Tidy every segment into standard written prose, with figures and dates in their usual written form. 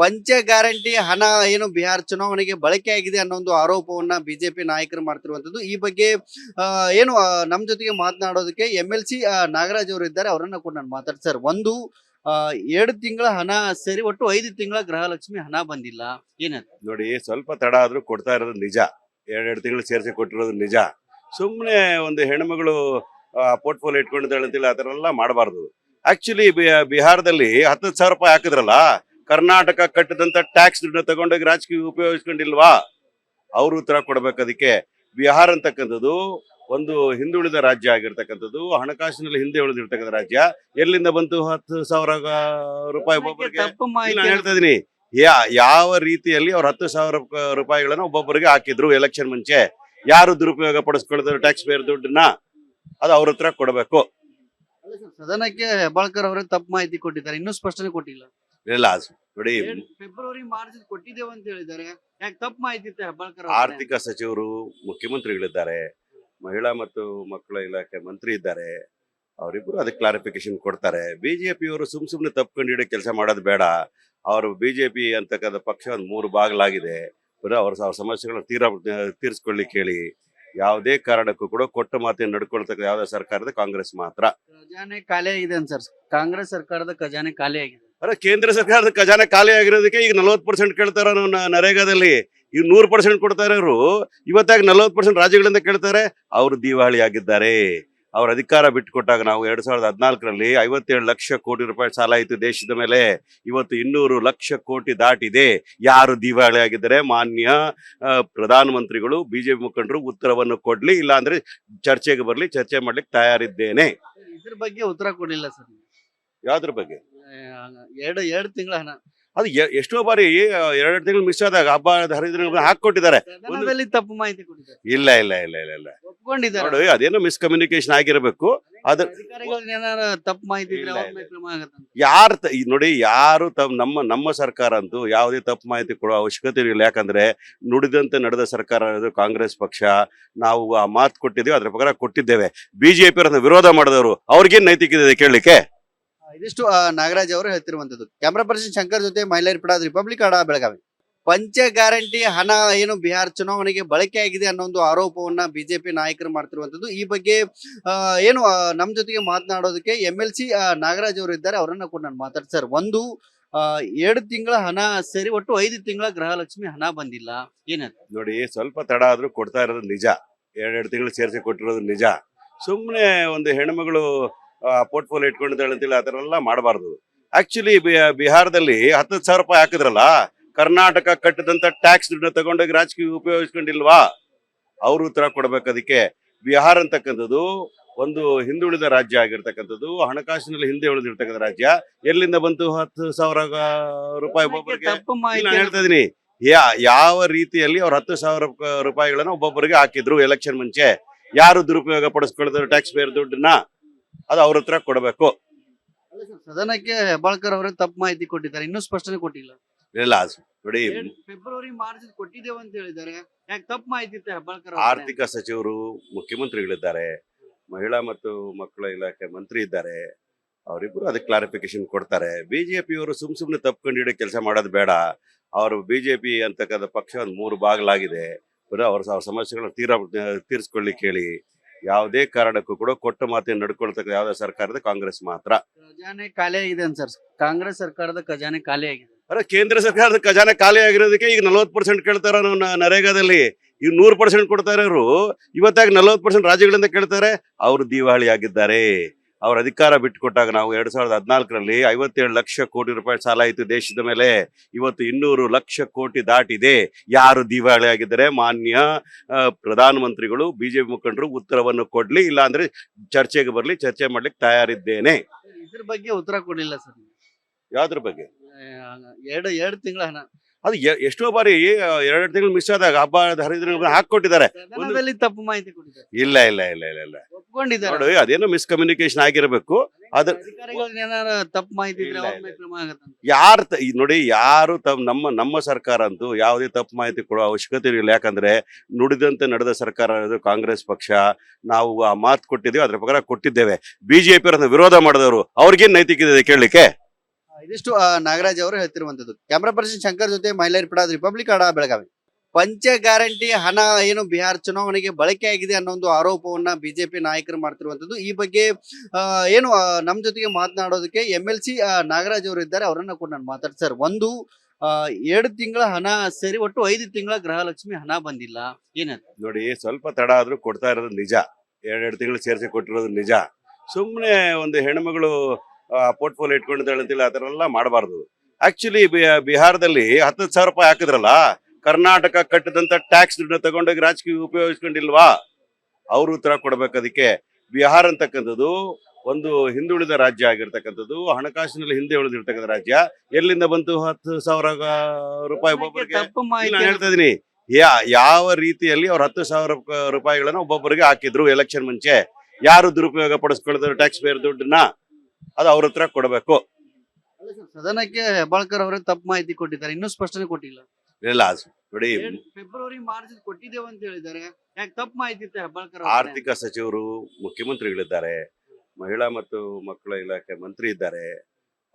ಪಂಚ ಗ್ಯಾರಂಟಿ ಹಣ ಏನು ಬಿಹಾರ ಚುನಾವಣೆಗೆ ಬಳಕೆ ಆಗಿದೆ ಅನ್ನೋ ಒಂದು ಆರೋಪವನ್ನ ಬಿಜೆಪಿ ನಾಯಕರು ಮಾಡ್ತಿರುವಂತದ್ದು. ಈ ಬಗ್ಗೆ ಏನು ನಮ್ ಜೊತೆಗೆ ಮಾತನಾಡೋದಕ್ಕೆ MLC ನಾಗರಾಜ್ ಅವರು ಇದ್ದಾರೆ. ಅವರನ್ನ ಕೂಡ ನಾನು ಮಾತಾಡ್ತೀನಿ. ಸರ್, ಒಂದು 2 ತಿಂಗಳ ಹಣ ಸೇರಿ ಒಟ್ಟು 5 ತಿಂಗಳ ಗೃಹಲಕ್ಷ್ಮಿ ಹಣ ಬಂದಿಲ್ಲ, ಏನಂತ? ನೋಡಿ, ಸ್ವಲ್ಪ ತಡ ಆದ್ರೂ ಕೊಡ್ತಾ ಇರೋದು ನಿಜ. 2 ತಿಂಗಳು ಸೇರಿಸಿ ಕೊಟ್ಟಿರೋದು ನಿಜ. ಸುಮ್ಮನೆ ಒಂದು ಹೆಣ್ಮಗಳು ಪೋರ್ಟ್ಫೋಲಿಯೋ ಇಟ್ಕೊಂಡಿದ್ದಾಳೆ ಅಂತೇಳಿ ಆ ಥರ ಎಲ್ಲ ಮಾಡಬಾರ್ದು. ಆಕ್ಚುಲಿ ಬಿಹಾರದಲ್ಲಿ 10,000 ರೂಪಾಯಿ ಹಾಕಿದ್ರಲ್ಲ, ಕರ್ನಾಟಕ ಕಟ್ಟಿದಂತ ಟ್ಯಾಕ್ಸ್ ದುಡ್ಡನ್ನ ತಗೊಂಡೋಗಿ ರಾಜಕೀಯ ಉಪಯೋಗಿಸ್ಕೊಂಡಿಲ್ವಾ? ಅವ್ರು ಉತ್ತರ ಕೊಡ್ಬೇಕು ಅದಕ್ಕೆ. ಬಿಹಾರ ಅಂತಕ್ಕಂಥದ್ದು ಒಂದು ಹಿಂದುಳಿದ ರಾಜ್ಯ ಆಗಿರ್ತಕ್ಕಂಥದ್ದು, ಹಣಕಾಸಿನಲ್ಲಿ ಹಿಂದೆ ಉಳಿದಿರ್ತಕ್ಕಂಥ ರಾಜ್ಯ. ಎಲ್ಲಿಂದ ಬಂತು 10,000 ರೂಪಾಯಿ ಒಬ್ಬೊಬ್ಬರಿಗೆ? ತಪ್ಪು ನಾನು ಮಾಹಿತಿ ಹೇಳ್ತಾ ಇದೀನಿ, ಯಾವ ರೀತಿಯಲ್ಲಿ ಅವ್ರು 10,000 ರೂಪಾಯಿಗಳನ್ನ ಒಬ್ಬೊಬ್ಬರಿಗೆ ಹಾಕಿದ್ರು ಎಲೆಕ್ಷನ್ ಮುಂಚೆ. ಯಾರು ದುರುಪಯೋಗ ಪಡಿಸ್ಕೊಳ್ತಾರೆ ಟ್ಯಾಕ್ಸ್ ಪೇಯರ್ ದುಡ್ಡನ್ನ? ಅದು ಅವ್ರ ಹತ್ರ ಕೊಡಬೇಕು. ಸದನಕ್ಕೆ ಹೆಬ್ಬಾಳ್ಕರ್ ಅವರೇ ತಪ್ಪು ಮಾಹಿತಿ ಕೊಟ್ಟಿದ್ದಾರೆ, ಇನ್ನೂ ಸ್ಪಷ್ಟನೆ ಕೊಟ್ಟಿಲ್ಲ. ಇಲ್ಲ ನೋಡಿ, ಫೆಬ್ರವರಿ ಮಾರ್ಚ್ ಕೊಟ್ಟಿದ್ದೇವೆ ಅಂತ ಹೇಳಿದ್ದಾರೆ. ಯಾಕೆ ತಪ್ಪು ಮಾಹಿತಿ ಇತ್ತು ಹೆಬ್ಬಾಳ್ಕರ್? ಆರ್ಥಿಕ ಸಚಿವರು, ಮುಖ್ಯಮಂತ್ರಿಗಳಿದ್ದಾರೆ, ಮಹಿಳಾ ಮತ್ತು ಮಕ್ಕಳ ಇಲಾಖೆ ಮಂತ್ರಿ ಇದ್ದಾರೆ. ಅವರಿಬ್ಬರು ಅದಕ್ಕೆ ಕ್ಲಾರಿಫಿಕೇಶನ್ ಕೊಡ್ತಾರೆ. ಬಿಜೆಪಿಯವರು ಸುಮ್ನೆ ತಪ್ಪು ಕಂಡು ಕೆಲಸ ಮಾಡೋದು ಬೇಡ. ಅವರು ಬಿಜೆಪಿ ಅಂತಕ್ಕಂಥ ಪಕ್ಷ ಒಂದು 3 ಭಾಗಲಾಗಿದೆ. ಅವ್ರ ಸಮಸ್ಯೆಗಳನ್ನ ತೀರಿಸ್ಕೊಳ್ಳಿಕ್ಕೆ ಹೇಳಿ. ಯಾವುದೇ ಕಾರಣಕ್ಕೂ ಕೂಡ ಕೊಟ್ಟ ಮಾತಿನ ನಡ್ಕೊಳ್ತಕ್ಕ ಯಾವುದೇ ಸರ್ಕಾರದ ಕಾಂಗ್ರೆಸ್ ಮಾತ್ರ. ಖಜಾನೆ ಖಾಲಿ ಆಗಿದೆ ಅಂತ ಸರ್, ಕಾಂಗ್ರೆಸ್ ಸರ್ಕಾರದ ಖಜಾನೆ ಖಾಲಿ ಆಗಿದೆ. ಅರೆ, ಕೇಂದ್ರ ಸರ್ಕಾರದ ಖಜಾನೆ ಖಾಲಿ ಆಗಿರೋದಕ್ಕೆ ಈಗ 40% ಕೇಳ್ತಾರ ನರೇಗಾದಲ್ಲಿ. ಈಗ 100% ಕೊಡ್ತಾರೆ ಇವರು. ಇವತ್ತಾಗ 40% ರಾಜ್ಯಗಳಿಂದ ಕೇಳ್ತಾರೆ. ಅವರು ದಿವಾಳಿ ಆಗಿದ್ದಾರೆ. ಅವ್ರ ಅಧಿಕಾರ ಬಿಟ್ಟುಕೊಟ್ಟಾಗ ನಾವು 2014ರಲ್ಲಿ 57 ಲಕ್ಷ ಕೋಟಿ ರೂಪಾಯಿ ಸಾಲ ಇತ್ತು ದೇಶದ ಮೇಲೆ. ಇವತ್ತು 200 ಲಕ್ಷ ಕೋಟಿ ದಾಟಿದೆ. ಯಾರು ದಿವಾಳಿ ಆಗಿದ್ದಾರೆ? ಮಾನ್ಯ ಪ್ರಧಾನಮಂತ್ರಿಗಳು, ಬಿಜೆಪಿ ಮುಖಂಡರು ಉತ್ತರವನ್ನು ಕೊಡ್ಲಿ, ಇಲ್ಲ ಅಂದ್ರೆ ಚರ್ಚೆಗೆ ಬರ್ಲಿ, ಚರ್ಚೆ ಮಾಡ್ಲಿಕ್ಕೆ ತಯಾರಿದ್ದೇನೆ. ಇದ್ರ ಬಗ್ಗೆ ಉತ್ತರ ಕೊಡಲಿಲ್ಲ ಸರ್. ಯಾವ್ದ್ರ ಬಗ್ಗೆ? ಎರಡು ತಿಂಗಳ ಹಣ ಅದು ಎಷ್ಟೋ ಬಾರಿ 2 ತಿಂಗಳು ಮಿಸ್ ಆದಾಗ ಹಬ್ಬ ಹರಿದಿನ ಹಾಕೊಟ್ಟಿದ್ದಾರೆ. ಸದನದಲ್ಲಿ ತಪ್ಪು ಮಾಹಿತಿ ಕೊಟ್ಟಿದ್ದಾರೆ. ಇಲ್ಲ ಇಲ್ಲ ಇಲ್ಲ ಇಲ್ಲ ಇಲ್ಲ ಒಪ್ಕೊಂಡಿದ್ದಾರೆ. ನೋಡಿ, ಅದೇನೋ ಮಿಸ್ಕಮ್ಯುನಿಕೇಶನ್ ಆಗಿರಬೇಕು. ಅದ್ರ ಅಧಿಕಾರಿಗಳಿಗೆ ಏನಾರ ತಪ್ಪು ಮಾಹಿತಿ ಇದ್ರೆ ಅವ್ರ ಮೇಲೆ ಕ್ರಮ ಆಗತ್ತೆ. ನೋಡಿ, ಯಾರು ನಮ್ಮ ಸರ್ಕಾರ ಅಂತೂ ಯಾವುದೇ ತಪ್ಪು ಮಾಹಿತಿ ಕೊಡೋ ಅವಶ್ಯಕತೆ ಇಲ್ಲ. ಯಾಕಂದ್ರೆ ನುಡಿದಂತೆ ನಡೆದ ಸರ್ಕಾರ ಇದು ಕಾಂಗ್ರೆಸ್ ಪಕ್ಷ. ನಾವು ಆ ಮಾತು ಕೊಟ್ಟಿದ್ದೀವಿ, ಅದ್ರ ಪ್ರಕಾರ ಕೊಟ್ಟಿದ್ದೇವೆ. ಬಿಜೆಪಿ ವಿರೋಧ ಮಾಡಿದವರು ಅವ್ರಿಗೇನ್ ನೈತಿಕತೆ ಇದೆ ಕೇಳಲಿಕ್ಕೆ? ಇದಿಷ್ಟು ನಾಗರಾಜ್ ಅವರು ಹೇಳ್ತಿರುವಂತದ್ದು. ಕ್ಯಾಮ್ರಾ ಪರ್ಸನ್ ಶಂಕರ್ ಜೊತೆ ಮೈಲಾರಿ ಪಿಡಾದ್, ರಿಪಬ್ಲಿಕ್ ಕನ್ನಡ, ಬೆಳಗಾವಿ. ಪಂಚ ಗ್ಯಾರಂಟಿ ಹಣ ಏನು ಬಿಹಾರ ಚುನಾವಣೆಗೆ ಬಳಕೆ ಆಗಿದೆ ಅನ್ನೋ ಒಂದು ಆರೋಪವನ್ನ ಬಿಜೆಪಿ ನಾಯಕರು ಮಾಡ್ತಿರುವಂತದ್ದು. ಈ ಬಗ್ಗೆ ಏನು ನಮ್ ಜೊತೆಗೆ ಮಾತನಾಡೋದಕ್ಕೆ MLC ನಾಗರಾಜ್ ಅವರು ಇದ್ದಾರೆ. ಅವರನ್ನ ಕೂಡ ನಾನು ಮಾತಾಡ್ತೀನಿ. ಸರ್, ಒಂದು 2 ತಿಂಗಳ ಹಣ ಸೇರಿ ಒಟ್ಟು 5 ತಿಂಗಳ ಗೃಹಲಕ್ಷ್ಮಿ ಹಣ ಬಂದಿಲ್ಲ, ಏನಂತ? ನೋಡಿ, ಸ್ವಲ್ಪ ತಡ ಆದ್ರೂ ಕೊಡ್ತಾ ಇರೋದು ನಿಜ. 2 ತಿಂಗಳು ಸೇರಿಸಿ ಕೊಟ್ಟಿರೋದು ನಿಜ. ಸುಮ್ಮನೆ ಒಂದು ಹೆಣ್ಮಗಳು ಪೋರ್ಟ್ಫೋಲಿಯೋ ಇಟ್ಕೊಂಡಿದ್ದಾಳೆ ಅಂತೇಳಿ ಆ ಥರ ಎಲ್ಲ ಮಾಡಬಾರ್ದು. ಆಕ್ಚುಲಿ ಬಿಹಾರದಲ್ಲಿ 10,000 ರೂಪಾಯಿ ಹಾಕಿದ್ರಲ್ಲ, ಕರ್ನಾಟಕ ಕಟ್ಟಿದಂತ ಟ್ಯಾಕ್ಸ್ ದುಡ್ಡನ್ನ ತಗೊಂಡೋಗಿ ರಾಜಕೀಯ ಉಪಯೋಗಿಸ್ಕೊಂಡಿಲ್ವಾ? ಅವ್ರು ಉತ್ತರ ಕೊಡ್ಬೇಕು ಅದಕ್ಕೆ. ಬಿಹಾರ ಅಂತಕ್ಕಂಥದ್ದು ಒಂದು ಹಿಂದುಳಿದ ರಾಜ್ಯ ಆಗಿರ್ತಕ್ಕಂಥದ್ದು, ಹಣಕಾಸಿನಲ್ಲಿ ಹಿಂದೆ ಉಳಿದಿರ್ತಕ್ಕಂಥ ರಾಜ್ಯ. ಎಲ್ಲಿಂದ ಬಂತು 10,000 ರೂಪಾಯಿ ಒಬ್ಬೊಬ್ಬರಿಗೆ? ತಪ್ಪು ನಾನು ಮಾಹಿತಿ ಹೇಳ್ತಾ ಇದೀನಿ, ಯಾವ ರೀತಿಯಲ್ಲಿ ಅವ್ರು 10,000 ರೂಪಾಯಿಗಳನ್ನ ಒಬ್ಬೊಬ್ಬರಿಗೆ ಹಾಕಿದ್ರು ಎಲೆಕ್ಷನ್ ಮುಂಚೆ. ಯಾರು ದುರುಪಯೋಗ ಪಡಿಸ್ಕೊಳ್ತಾರೆ ಟ್ಯಾಕ್ಸ್ ಪೇಯರ್ ದುಡ್ಡನ್ನ? ಅದು ಅವ್ರ ಹತ್ರ ಕೊಡಬೇಕು. ಸದನಕ್ಕೆ ಹೆಬ್ಬಾಳ್ಕರ್ ಅವರೇ ತಪ್ಪು ಮಾಹಿತಿ ಕೊಟ್ಟಿದ್ದಾರೆ, ಇನ್ನೂ ಸ್ಪಷ್ಟನೆ ಕೊಟ್ಟಿಲ್ಲ. ಇಲ್ಲ ನೋಡಿ, ಫೆಬ್ರವರಿ ಮಾರ್ಚ್ ಕೊಟ್ಟಿದ್ದೇವೆ ಅಂತ ಹೇಳಿದ್ದಾರೆ. ಯಾಕೆ ತಪ್ಪು ಮಾಹಿತಿ ಇತ್ತು ಹೆಬ್ಬಾಳ್ಕರ್? ಆರ್ಥಿಕ ಸಚಿವರು, ಮುಖ್ಯಮಂತ್ರಿಗಳಿದ್ದಾರೆ, ಮಹಿಳಾ ಮತ್ತು ಮಕ್ಕಳ ಇಲಾಖೆ ಮಂತ್ರಿ ಇದ್ದಾರೆ. ಅವರಿಬ್ಬರು ಅದಕ್ಕೆ ಕ್ಲಾರಿಫಿಕೇಶನ್ ಕೊಡ್ತಾರೆ. ಬಿಜೆಪಿಯವರು ಸುಮ್ನೆ ತಪ್ಪು ಕಂಡು ಕೆಲಸ ಮಾಡೋದು ಬೇಡ. ಅವರು ಬಿಜೆಪಿ ಅಂತಕ್ಕಂಥ ಪಕ್ಷ ಒಂದು 3 ಭಾಗಲಾಗಿದೆ. ಅವ್ರ ಸಮಸ್ಯೆಗಳನ್ನ ತೀರಿಸ್ಕೊಳ್ಳಿಕ್ಕೆ ಹೇಳಿ. ಯಾವುದೇ ಕಾರಣಕ್ಕೂ ಕೂಡ ಕೊಟ್ಟ ಮಾತಿನ ನಡ್ಕೊಳ್ತಕ್ಕ ಯಾವುದೇ ಸರ್ಕಾರದ ಕಾಂಗ್ರೆಸ್ ಮಾತ್ರ. ಖಜಾನೆ ಖಾಲಿ ಆಗಿದೆ ಅಂತ ಸರ್, ಕಾಂಗ್ರೆಸ್ ಸರ್ಕಾರದ ಖಜಾನೆ ಖಾಲಿ ಆಗಿದೆ. ಅರೆ, ಕೇಂದ್ರ ಸರ್ಕಾರದ ಖಜಾನೆ ಖಾಲಿ ಆಗಿರೋದಕ್ಕೆ ಈಗ 40% ಕೇಳ್ತಾರ ನರೇಗಾದಲ್ಲಿ. ಈಗ 100% ಕೊಡ್ತಾರೆ ಇವರು. ಇವತ್ತಾಗ 40% ರಾಜ್ಯಗಳಿಂದ ಕೇಳ್ತಾರೆ. ಅವರು ದಿವಾಳಿ ಆಗಿದ್ದಾರೆ. ಅವ್ರ ಅಧಿಕಾರ ಬಿಟ್ಟುಕೊಟ್ಟಾಗ ನಾವು 2014ರಲ್ಲಿ 57 ಲಕ್ಷ ಕೋಟಿ ರೂಪಾಯಿ ಸಾಲ ಇತ್ತು ದೇಶದ ಮೇಲೆ. ಇವತ್ತು 200 ಲಕ್ಷ ಕೋಟಿ ದಾಟಿದೆ. ಯಾರು ದಿವಾಳಿ ಆಗಿದ್ದಾರೆ? ಮಾನ್ಯ ಪ್ರಧಾನಮಂತ್ರಿಗಳು, ಬಿಜೆಪಿ ಮುಖಂಡರು ಉತ್ತರವನ್ನು ಕೊಡ್ಲಿ, ಇಲ್ಲ ಅಂದ್ರೆ ಚರ್ಚೆಗೆ ಬರ್ಲಿ, ಚರ್ಚೆ ಮಾಡ್ಲಿಕ್ಕೆ ತಯಾರಿದ್ದೇನೆ. ಇದ್ರ ಬಗ್ಗೆ ಉತ್ತರ ಕೊಡಲಿಲ್ಲ ಸರ್. ಯಾವ್ದ್ರ ಬಗ್ಗೆ? 2 ತಿಂಗಳ ಹಣ ಅದು ಎಷ್ಟೋ ಬಾರಿ 2 ತಿಂಗಳು ಮಿಸ್ ಆದಾಗ ಹಬ್ಬ ಹರಿದಿನ ಹಾಕೊಟ್ಟಿದ್ದಾರೆ. ಸದನದಲ್ಲಿ ತಪ್ಪು ಮಾಹಿತಿ ಕೊಟ್ಟಿದ್ದಾರೆ. ಇಲ್ಲ ಇಲ್ಲ ಇಲ್ಲ ಇಲ್ಲ ಇಲ್ಲ ಒಪ್ಕೊಂಡಿದ್ದಾರೆ. ನೋಡಿ, ಅದೇನೋ ಮಿಸ್ಕಮ್ಯುನಿಕೇಶನ್ ಆಗಿರಬೇಕು. ಅದ್ರ ಅಧಿಕಾರಿಗಳಿಗೆ ಏನಾರ ತಪ್ಪು ಮಾಹಿತಿ ಇದ್ರೆ ಅವ್ರ ಮೇಲೆ ಕ್ರಮ ಆಗತ್ತೆ. ನೋಡಿ, ಯಾರು ನಮ್ಮ ಸರ್ಕಾರ ಅಂತೂ ಯಾವುದೇ ತಪ್ಪು ಮಾಹಿತಿ ಕೊಡೋ ಅವಶ್ಯಕತೆ ಇಲ್ಲ. ಯಾಕಂದ್ರೆ ನುಡಿದಂತೆ ನಡೆದ ಸರ್ಕಾರ ಇದು ಕಾಂಗ್ರೆಸ್ ಪಕ್ಷ. ನಾವು ಆ ಮಾತು ಕೊಟ್ಟಿದ್ದೀವಿ, ಅದ್ರ ಪ್ರಕಾರ ಕೊಟ್ಟಿದ್ದೇವೆ. ಬಿಜೆಪಿ ವಿರೋಧ ಮಾಡಿದವರು ಅವ್ರಿಗೇನ್ ನೈತಿಕತೆ ಇದೆ ಕೇಳಲಿಕ್ಕೆ? ಇದಿಷ್ಟು ನಾಗರಾಜ್ ಅವರು ಹೇಳ್ತಿರುವಂತದ್ದು. ಕ್ಯಾಮ್ರಾ ಪರ್ಸನ್ ಶಂಕರ್ ಜೊತೆ ಮೈಲಾರಿ ಪಿಡಾದ್ ರಿಪಬ್ಲಿಕ್ ಕನ್ನಡ ಬೆಳಗಾವಿ. ಪಂಚ ಗ್ಯಾರಂಟಿ ಹಣ ಏನು ಬಿಹಾರ ಚುನಾವಣೆಗೆ ಬಳಕೆ ಆಗಿದೆ ಅನ್ನೋ ಒಂದು ಆರೋಪವನ್ನ ಬಿಜೆಪಿ ನಾಯಕರು ಮಾಡ್ತಿರುವಂತದ್ದು. ಈ ಬಗ್ಗೆ ಏನು ನಮ್ ಜೊತೆಗೆ ಮಾತನಾಡೋದಕ್ಕೆ MLC ನಾಗರಾಜ್ ಅವರು ಇದ್ದಾರೆ. ಅವರನ್ನ ಕೂಡ ನಾನು ಮಾತಾಡ್ತೀನಿ. ಸರ್, ಒಂದು 2 ತಿಂಗಳ ಹಣ ಸೇರಿ ಒಟ್ಟು 5 ತಿಂಗಳ ಗೃಹಲಕ್ಷ್ಮಿ ಹಣ ಬಂದಿಲ್ಲ. ಏನಂತ ನೋಡಿ, ಸ್ವಲ್ಪ ತಡ ಆದ್ರೂ ಕೊಡ್ತಾ ಇರೋದು ನಿಜ. ಎರಡೆರಡು ತಿಂಗಳು ಸೇರಿಸಿ ಕೊಟ್ಟಿರೋದು ನಿಜ. ಸುಮ್ಮನೆ ಒಂದು ಹೆಣ್ಮಗಳು ಪೋರ್ಟ್ಫೋಲಿಯೋ ಇಟ್ಕೊಂಡಿದ್ದಾಳೆ ಅಂತೇಳಿ ಆ ಥರ ಎಲ್ಲ ಮಾಡಬಾರ್ದು. ಆಕ್ಚುಲಿ ಬಿಹಾರದಲ್ಲಿ 10,000 ರೂಪಾಯಿ ಹಾಕಿದ್ರಲ್ಲ, ಕರ್ನಾಟಕ ಕಟ್ಟಿದಂತ ಟ್ಯಾಕ್ಸ್ ದುಡ್ಡು ತಗೊಂಡೋಗಿ ರಾಜಕೀಯ ಉಪಯೋಗಿಸ್ಕೊಂಡಿಲ್ವಾ? ಅವ್ರು ಉತ್ತರ ಕೊಡ್ಬೇಕು ಅದಕ್ಕೆ. ಬಿಹಾರ ಅಂತಕ್ಕಂಥದ್ದು ಒಂದು ಹಿಂದುಳಿದ ರಾಜ್ಯ ಆಗಿರ್ತಕ್ಕಂಥದ್ದು, ಹಣಕಾಸಿನಲ್ಲಿ ಹಿಂದೆ ಉಳಿದಿರ್ತಕ್ಕಂಥ ರಾಜ್ಯ. ಎಲ್ಲಿಂದ ಬಂತು 10,000 ರೂಪಾಯಿ ಒಬ್ಬೊಬ್ಬರಿಗೆ? ತಪ್ಪು ನಾನು ಮಾಹಿತಿ ಹೇಳ್ತಾ ಇದೀನಿ, ಯಾವ ರೀತಿಯಲ್ಲಿ ಅವ್ರು 10,000 ರೂಪಾಯಿಗಳನ್ನ ಒಬ್ಬೊಬ್ಬರಿಗೆ ಹಾಕಿದ್ರು ಎಲೆಕ್ಷನ್ ಮುಂಚೆ, ಯಾರು ದುರುಪಯೋಗ ಪಡಿಸ್ಕೊಳ್ತಾರೆ ಟ್ಯಾಕ್ಸ್ ಪೇಯರ್ ದುಡ್ಡನ್ನ, ಅದು ಅವ್ರ ಹತ್ರ ಕೊಡಬೇಕು. ಸದನಕ್ಕೆ ಹೆಬ್ಬಾಳ್ಕರ್ ಅವರೇ ತಪ್ಪು ಮಾಹಿತಿ ಕೊಟ್ಟಿದ್ದಾರೆ. ಇನ್ನೂ ಸ್ಪಷ್ಟನೆ ಕೊಟ್ಟಿಲ್ಲ. ಇಲ್ಲ ನೋಡಿ, ಫೆಬ್ರವರಿ ಮಾರ್ಚ್ ಕೊಟ್ಟಿದ್ದೇವೆ ಅಂತ ಹೇಳಿದ್ದಾರೆ. ಯಾಕೆ ತಪ್ಪು ಮಾಹಿತಿ ಇತ್ತು ಹೆಬ್ಬಾಳ್ಕರ್ ಆರ್ಥಿಕ ಸಚಿವರು, ಮುಖ್ಯಮಂತ್ರಿಗಳಿದ್ದಾರೆ, ಮಹಿಳಾ ಮತ್ತು ಮಕ್ಕಳ ಇಲಾಖೆ ಮಂತ್ರಿ ಇದ್ದಾರೆ.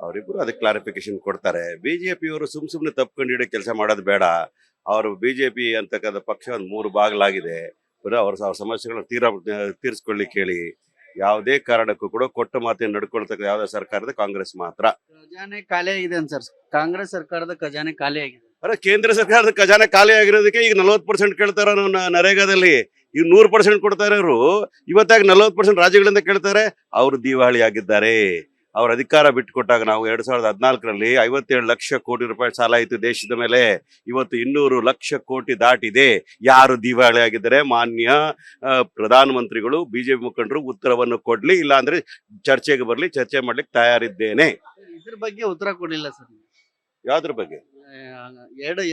ಅವರಿಬ್ಬರು ಅದಕ್ಕೆ ಕ್ಲಾರಿಫಿಕೇಶನ್ ಕೊಡ್ತಾರೆ. ಬಿಜೆಪಿಯವರು ಸುಮ್ನೆ ತಪ್ಪು ಹಿಡಿಯೋ ಕೆಲಸ ಮಾಡೋದು ಬೇಡ. ಅವರು ಬಿಜೆಪಿ ಅಂತಕ್ಕಂಥ ಪಕ್ಷ ಒಂದು 3 ಭಾಗಲಾಗಿದೆ. ಅವ್ರ ಸಮಸ್ಯೆಗಳನ್ನ ತೀರಿಸ್ಕೊಳ್ಳಿಕ್ಕೆ ಹೇಳಿ. ಯಾವುದೇ ಕಾರಣಕ್ಕೂ ಕೂಡ ಕೊಟ್ಟ ಮಾತಿನ ನಡ್ಕೊಳ್ತಕ್ಕ ಯಾವ್ದೇ ಸರ್ಕಾರದ ಕಾಂಗ್ರೆಸ್ ಮಾತ್ರ. ಖಜಾನೆ ಖಾಲಿ ಆಗಿದೆ ಅಂತ ಸರ್. ಕಾಂಗ್ರೆಸ್ ಸರ್ಕಾರದ ಖಜಾನೆ ಖಾಲಿ ಆಗಿದೆ. ಅರೆ, ಕೇಂದ್ರ ಸರ್ಕಾರದ ಖಜಾನೆ ಖಾಲಿ ಆಗಿರೋದಕ್ಕೆ ಈಗ 40% ಕೇಳ್ತಾರ ನರೇಗಾದಲ್ಲಿ. ಈಗ 100% ಕೊಡ್ತಾ ಇರೋರು ಇವತ್ತಾಗ 40% ರಾಜ್ಯಗಳಿಂದ ಕೇಳ್ತಾರೆ. ಅವರು ದಿವಾಳಿ ಆಗಿದ್ದಾರೆ. ಅವ್ರ ಅಧಿಕಾರ ಬಿಟ್ಟುಕೊಟ್ಟಾಗ ನಾವು 2014ರಲ್ಲಿ 57 ಲಕ್ಷ ಕೋಟಿ ರೂಪಾಯಿ ಸಾಲ ಇತ್ತು ದೇಶದ ಮೇಲೆ. ಇವತ್ತು 200 ಲಕ್ಷ ಕೋಟಿ ದಾಟಿದೆ. ಯಾರು ದಿವಾಳಿ ಆಗಿದ್ದಾರೆ? ಮಾನ್ಯ ಪ್ರಧಾನಮಂತ್ರಿಗಳು, ಬಿಜೆಪಿ ಮುಖಂಡರು ಉತ್ತರವನ್ನು ಕೊಡ್ಲಿ, ಇಲ್ಲ ಅಂದ್ರೆ ಚರ್ಚೆಗೆ ಬರ್ಲಿ, ಚರ್ಚೆ ಮಾಡ್ಲಿಕ್ಕೆ ತಯಾರಿದ್ದೇನೆ. ಇದ್ರ ಬಗ್ಗೆ ಉತ್ತರ ಕೊಡಲಿಲ್ಲ ಸರ್. ಯಾವ್ದ್ರ ಬಗ್ಗೆ?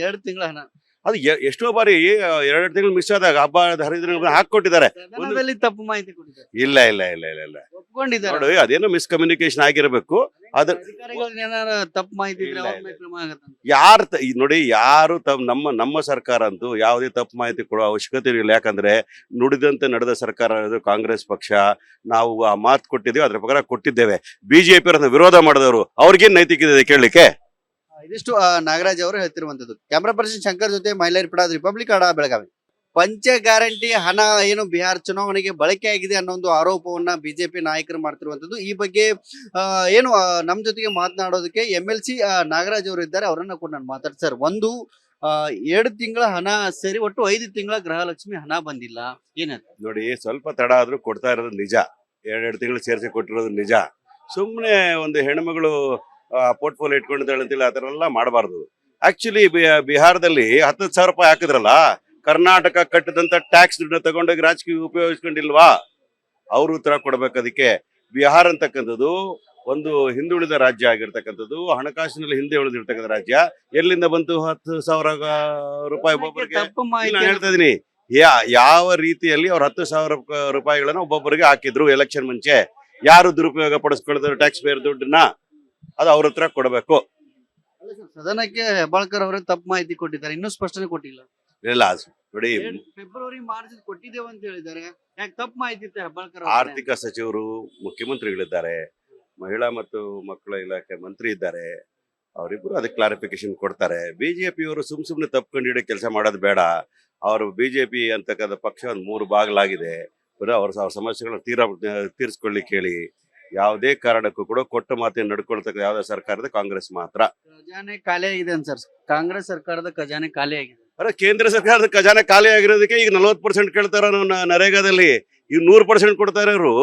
ಎರಡು ತಿಂಗಳ ಹಣ ಅದು ಎಷ್ಟೋ ಬಾರಿ 2 ತಿಂಗಳು ಮಿಸ್ ಆದಾಗ ಹಬ್ಬ ಹರಿದಿನ ಹಾಕೊಟ್ಟಿದ್ದಾರೆ. ಸದನದಲ್ಲಿ ತಪ್ಪು ಮಾಹಿತಿ ಕೊಟ್ಟಿದ್ದಾರೆ. ಇಲ್ಲ ಇಲ್ಲ ಇಲ್ಲ ಇಲ್ಲ ಇಲ್ಲ ಒಪ್ಕೊಂಡಿದ್ದಾರೆ. ನೋಡಿ, ಅದೇನೋ ಮಿಸ್ಕಮ್ಯುನಿಕೇಶನ್ ಆಗಿರಬೇಕು. ಅದ್ರ ಅಧಿಕಾರಿಗಳಿಗೆ ಏನಾರ ತಪ್ಪು ಮಾಹಿತಿ ಇದ್ರೆ ಇಲ್ಲ, ಅವ್ರ ಮೇಲೆ ಕ್ರಮ ಆಗತ್ತಂತ. ನೋಡಿ, ಯಾರು ನಮ್ಮ ಸರ್ಕಾರ ಅಂತೂ ಯಾವುದೇ ತಪ್ಪು ಮಾಹಿತಿ ಕೊಡೋ ಅವಶ್ಯಕತೆ ಇಲ್ಲ. ಯಾಕಂದ್ರೆ ನುಡಿದಂತೆ ನಡೆದ ಸರ್ಕಾರ ಇದು ಕಾಂಗ್ರೆಸ್ ಪಕ್ಷ. ನಾವು ಆ ಮಾತು ಕೊಟ್ಟಿದ್ದೇವೆ, ಅದ್ರ ಪ್ರಕಾರ ಕೊಟ್ಟಿದ್ದೇವೆ. ಬಿಜೆಪಿ ವಿರೋಧ ಮಾಡಿದವರು ಅವ್ರಿಗೇನ್ ನೈತಿಕ ಇದೆ ಕೇಳಲಿಕ್ಕೆ? ಇದಿಷ್ಟು ನಾಗರಾಜ್ ಅವರು ಹೇಳ್ತಿರುವಂತದ್ದು. ಕ್ಯಾಮ್ರಾ ಪರ್ಸನ್ ಶಂಕರ್ ಜೊತೆ ಮೈಲಾರಿ ಪಿಡಾದ್ ರಿಪಬ್ಲಿಕ್ ಕನ್ನಡ ಬೆಳಗಾವಿ. ಪಂಚ ಗ್ಯಾರಂಟಿ ಹಣ ಏನು ಬಿಹಾರ ಚುನಾವಣೆಗೆ ಬಳಕೆ ಆಗಿದೆ ಅನ್ನೋ ಒಂದು ಆರೋಪವನ್ನ ಬಿಜೆಪಿ ನಾಯಕರು ಮಾಡ್ತಿರುವಂತದ್ದು. ಈ ಬಗ್ಗೆ ಏನು ನಮ್ ಜೊತೆಗೆ ಮಾತನಾಡೋದಕ್ಕೆ MLC ನಾಗರಾಜ್ ಅವರು ಇದ್ದಾರೆ. ಅವರನ್ನ ಕೂಡ ನಾನು ಮಾತಾಡ್ತೀನಿ. ಸರ್, ಒಂದು 2 ತಿಂಗಳ ಹಣ ಸೇರಿ ಒಟ್ಟು 5 ತಿಂಗಳ ಗೃಹಲಕ್ಷ್ಮಿ ಹಣ ಬಂದಿಲ್ಲ. ಏನಂತ ನೋಡಿ, ಸ್ವಲ್ಪ ತಡ ಆದ್ರೂ ಕೊಡ್ತಾ ಇರೋದು ನಿಜ. ಎರಡೆರಡು ತಿಂಗಳು ಸೇರಿಸಿ ಕೊಟ್ಟಿರೋದು ನಿಜ. ಸುಮ್ಮನೆ ಒಂದು ಹೆಣ್ಮಗಳು ಪೋರ್ಟ್ಫೋಲಿಯೋ ಇಟ್ಕೊಂಡಿದ್ದಾಳೆ ಅಂತೇಳಿ ಆ ಥರ ಎಲ್ಲ ಮಾಡಬಾರ್ದು. ಆಕ್ಚುಲಿ ಬಿಹಾರದಲ್ಲಿ 10,000 ರೂಪಾಯಿ ಹಾಕಿದ್ರಲ್ಲ, ಕರ್ನಾಟಕ ಕಟ್ಟಿದಂತ ಟ್ಯಾಕ್ಸ್ ದುಡ್ಡು ತಗೊಂಡೋಗಿ ರಾಜಕೀಯ ಉಪಯೋಗಿಸ್ಕೊಂಡಿಲ್ವಾ? ಅವ್ರು ಉತ್ತರ ಕೊಡ್ಬೇಕು ಅದಕ್ಕೆ. ಬಿಹಾರ ಅಂತಕ್ಕಂಥದ್ದು ಒಂದು ಹಿಂದುಳಿದ ರಾಜ್ಯ ಆಗಿರ್ತಕ್ಕಂಥದ್ದು, ಹಣಕಾಸಿನಲ್ಲಿ ಹಿಂದೆ ಉಳಿದಿರ್ತಕ್ಕಂಥ ರಾಜ್ಯ. ಎಲ್ಲಿಂದ ಬಂತು 10,000 ರೂಪಾಯಿ ಒಬ್ಬೊಬ್ಬರಿಗೆ? ತಪ್ಪು ನಾನು ಮಾಹಿತಿ ಹೇಳ್ತಾ ಇದೀನಿ, ಯಾವ ರೀತಿಯಲ್ಲಿ ಅವ್ರು 10,000 ರೂಪಾಯಿಗಳನ್ನ ಒಬ್ಬೊಬ್ಬರಿಗೆ ಹಾಕಿದ್ರು ಎಲೆಕ್ಷನ್ ಮುಂಚೆ, ಯಾರು ದುರುಪಯೋಗ ಪಡಿಸ್ಕೊಳ್ತಾರೆ ಟ್ಯಾಕ್ಸ್ ಪೇಯರ್ ದುಡ್ಡನ್ನ, ಅದು ಅವ್ರ ಹತ್ರ ಕೊಡಬೇಕು. ಸದನಕ್ಕೆ ಹೆಬ್ಬಾಳ್ಕರ್ ಅವರೇ ತಪ್ಪು ಮಾಹಿತಿ ಕೊಟ್ಟಿದ್ದಾರೆ. ಇನ್ನೂ ಸ್ಪಷ್ಟನೆ ಕೊಟ್ಟಿಲ್ಲ. ಇಲ್ಲ ನೋಡಿ, ಫೆಬ್ರವರಿ ಮಾರ್ಚ್ ಕೊಟ್ಟಿದ್ದೇವೆ ಅಂತ ಹೇಳಿದ್ದಾರೆ. ಯಾಕೆ ತಪ್ಪು ಮಾಹಿತಿ ಇತ್ತು ಹೆಬ್ಬಾಳ್ಕರ್ ಆರ್ಥಿಕ ಸಚಿವರು, ಮುಖ್ಯಮಂತ್ರಿಗಳಿದ್ದಾರೆ, ಮಹಿಳಾ ಮತ್ತು ಮಕ್ಕಳ ಇಲಾಖೆ ಮಂತ್ರಿ ಇದ್ದಾರೆ. ಅವರಿಬ್ಬರು ಅದಕ್ಕೆ ಕ್ಲಾರಿಫಿಕೇಶನ್ ಕೊಡ್ತಾರೆ. ಬಿಜೆಪಿಯವರು ಸುಮ್ನೆ ತಪ್ಪು ಹಿಡಿಯೋ ಕೆಲಸ ಮಾಡೋದು ಬೇಡ. ಅವರು ಬಿಜೆಪಿ ಅಂತಕ್ಕಂಥ ಪಕ್ಷ ಒಂದು 3 ಭಾಗಲಾಗಿದೆ. ಅವ್ರ ಸಮಸ್ಯೆಗಳನ್ನ ತೀರಿಸ್ಕೊಳ್ಳಿಕ್ಕೆ ಹೇಳಿ. ಯಾವುದೇ ಕಾರಣಕ್ಕೂ ಕೂಡ ಕೊಟ್ಟ ಮಾತಿನ ನಡ್ಕೊಳ್ತಕ್ಕ ಯಾವ್ದೇ ಸರ್ಕಾರದ ಕಾಂಗ್ರೆಸ್ ಮಾತ್ರ. ಖಜಾನೆ ಖಾಲಿ ಆಗಿದೆ ಅಂತ ಸರ್. ಕಾಂಗ್ರೆಸ್ ಸರ್ಕಾರದ ಖಜಾನೆ ಖಾಲಿ ಆಗಿದೆ. ಅರೆ, ಕೇಂದ್ರ ಸರ್ಕಾರದ ಖಜಾನೆ ಖಾಲಿ ಆಗಿರೋದಕ್ಕೆ ಈಗ 40% ಕೇಳ್ತಾರ ನರೇಗಾದಲ್ಲಿ. ಈಗ 100% ಕೊಡ್ತಾ ಇರೋರು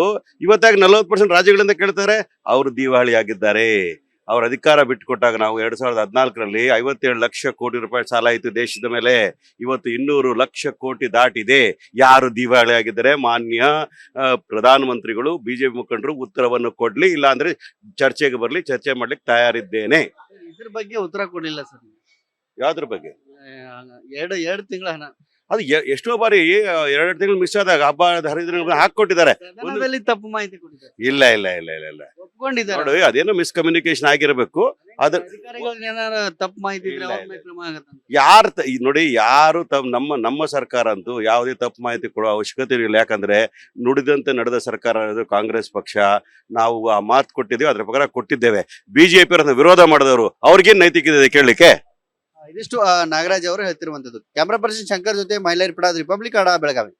ಇವತ್ತಾಗ 40% ರಾಜ್ಯಗಳಿಂದ ಕೇಳ್ತಾರೆ. ಅವರು ದಿವಾಳಿ ಆಗಿದ್ದಾರೆ. ಅವ್ರ ಅಧಿಕಾರ ಬಿಟ್ಟುಕೊಟ್ಟಾಗ ನಾವು 2014ರಲ್ಲಿ 57 ಲಕ್ಷ ಕೋಟಿ ರೂಪಾಯಿ ಸಾಲ ಇತ್ತು ದೇಶದ ಮೇಲೆ. ಇವತ್ತು 200 ಲಕ್ಷ ಕೋಟಿ ದಾಟಿದೆ. ಯಾರು ದಿವಾಳಿ ಆಗಿದ್ದಾರೆ? ಮಾನ್ಯ ಪ್ರಧಾನಮಂತ್ರಿಗಳು, ಬಿಜೆಪಿ ಮುಖಂಡರು ಉತ್ತರವನ್ನು ಕೊಡ್ಲಿ, ಇಲ್ಲ ಅಂದ್ರೆ ಚರ್ಚೆಗೆ ಬರ್ಲಿ, ಚರ್ಚೆ ಮಾಡ್ಲಿಕ್ಕೆ ತಯಾರಿದ್ದೇನೆ. ಇದ್ರ ಬಗ್ಗೆ ಉತ್ತರ ಕೊಡಲಿಲ್ಲ ಸರ್. ಯಾವ್ದ್ರ ಬಗ್ಗೆ? ಎರಡು ತಿಂಗಳ ಹಣ ಅದು ಎಷ್ಟೋ ಬಾರಿ ಎರಡು ತಿಂಗಳು ಮಿಸ್ ಆದಾಗ ಹಬ್ಬ ಹರಿದಿನ ಹಾಕೊಟ್ಟಿದ್ದಾರೆ. ಸದನದಲ್ಲಿ ತಪ್ಪು ಮಾಹಿತಿ ಕೊಟ್ಟಿದ್ದಾರೆ, ಇಲ್ಲ ಇಲ್ಲ ಇಲ್ಲ ಇಲ್ಲ ಇಲ್ಲ ಒಪ್ಕೊಂಡಿದ್ದಾರೆ. ನೋಡಿ, ಅದೇನೋ ಮಿಸ್ಕಮ್ಯುನಿಕೇಶನ್ ಆಗಿರಬೇಕು. ಅದ್ರ ಅಧಿಕಾರಿಗಳಿಗೆ ಏನಾರ ತಪ್ಪು ಮಾಹಿತಿ ಇದ್ರೆ ಇಲ್ಲ, ಅವ್ರ ಮೇಲೆ ಕ್ರಮ ಆಗತ್ತಂತ. ನೋಡಿ, ಯಾರು ನಮ್ಮ ಸರ್ಕಾರ ಅಂತೂ ಯಾವುದೇ ತಪ್ಪು ಮಾಹಿತಿ ಕೊಡೋ ಅವಶ್ಯಕತೆ ಇಲ್ಲ. ಯಾಕಂದ್ರೆ ನುಡಿದಂತೆ ನಡೆದ ಸರ್ಕಾರ ಇದು ಕಾಂಗ್ರೆಸ್ ಪಕ್ಷ. ನಾವು ಆ ಮಾತು ಕೊಟ್ಟಿದ್ದೇವೆ, ಅದ್ರ ಪ್ರಕಾರ ಕೊಟ್ಟಿದ್ದೇವೆ. ಬಿಜೆಪಿ ಅವರನ್ನ ವಿರೋಧ ಮಾಡಿದವರು ಅವ್ರಿಗೇನ್ ನೈತಿಕತೆ ಇದೆ ಕೇಳಲಿಕ್ಕೆ? ಇದಿಷ್ಟು ನಾಗರಾಜ್ ಅವರು ಹೇಳ್ತಿರುವಂತದ್ದು. ಕ್ಯಾಮ್ರಾ ಪರ್ಸನ್ ಶಂಕರ್ ಜೊತೆ ಮೈಲಾರಿ ರಿಪಬ್ಲಿಕ್ ಕನ್ನಡ, ಬೆಳಗಾವಿ.